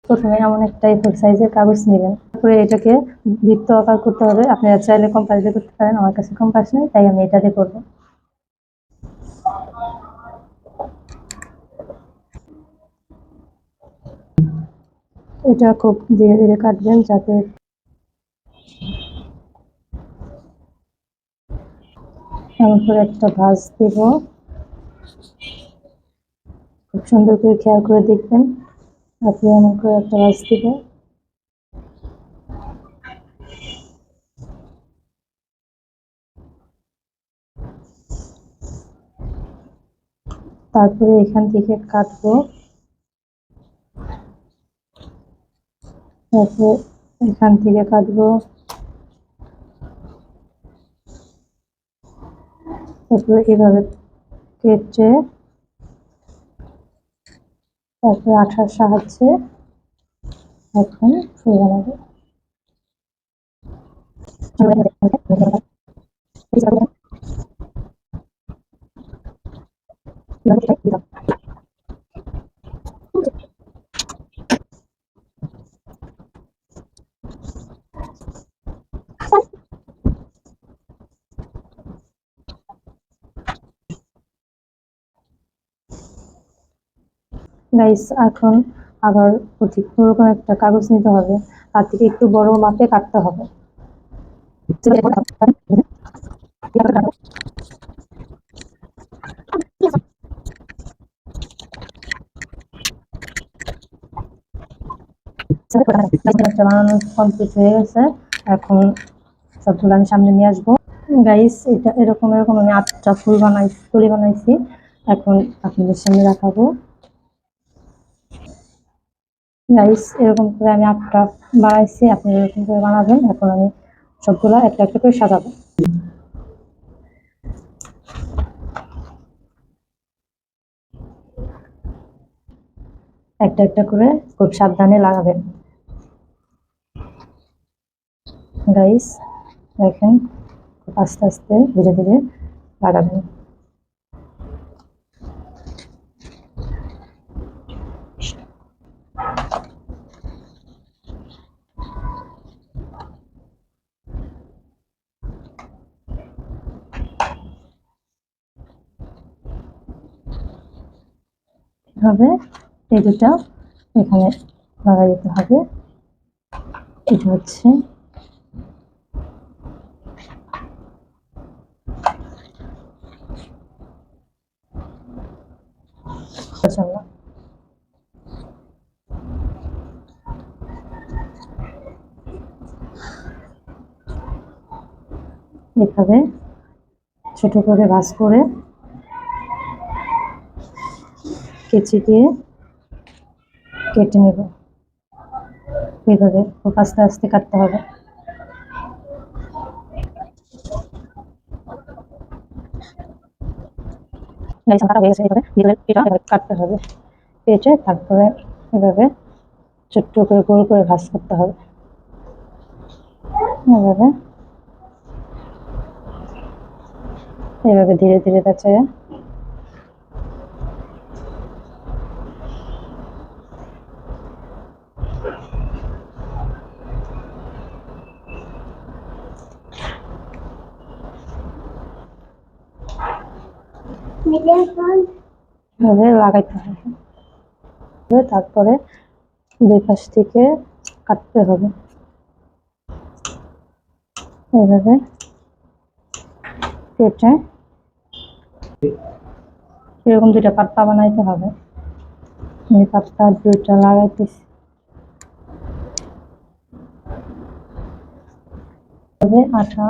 প্রথমে এমন একটা A4 সাইজের কাগজ নেবেন, তারপরে এটাকে বৃত্ত আকার করতে হবে। আপনারা চাইলে কম্পাস দিয়ে করতে পারেন, আমার কাছে কম্পাস নেই তাই আমি এটা দিয়ে করবো। এটা খুব ধীরে ধীরে কাটবেন যাতে এমন করে একটা ভাঁজ দেব, খুব সুন্দর করে খেয়াল করে দেখবেন। আপনি এমন করে একটা ভাঁজ দিব, তারপরে এখান থেকে কাটবো, তারপরে এখান থেকে কাটবো, তারপরে এভাবে কেটে তারপরে আঠার সাহায্যে এখন ফুল বানাবো। গাইস, এখন আবার অধিক ওরকম একটা কাগজ নিতে হবে, তার থেকে একটু বড় মাপে কাটতে হবে। বানানো কমপ্লিট হয়ে গেছে, এখন সবগুলো আমি সামনে নিয়ে আসবো। গাইস, এটা এরকম এরকম আমি 8টা ফুল বানাইছি, এখন আপনাদের সামনে দেখাবো। গাইস, এরকম করে আমি 8টা বানাইছি, আপনি এরকম করে বানাবেন। এখন আমি সবগুলা একটা একটা করে সাজাবো। একটা একটা করে খুব সাবধানে লাগাবেন। গাইস দেখেন, খুব আস্তে আস্তে ধীরে ধীরে লাগাবেন। এভাবে এই দুটা এখানে লাগাই দিতে হবে। এটা হচ্ছে জন্য। এভাবে ছোট করে ভাঁজ করে কেচি দিয়ে কেটে নেব। এইভাবে খুব আস্তে আস্তে কাটতে হবে। কাটা হয়ে গেছে, এইভাবে কাটতে হবে। কেটে তারপরে এভাবে ছোট্ট করে গোল করে ভাঁজ করতে হবে। এভাবে এভাবে ধীরে ধীরে পেঁচায় এভাবে লাগাইতে হবে। তারপরে দুই পাশ থেকে কাটতে হবে। এভাবে কেটে এরকম দুইটা পাত্তা বানাইতে হবে। এই পাত্তা দুইটা লাগাইতেছি, আঠা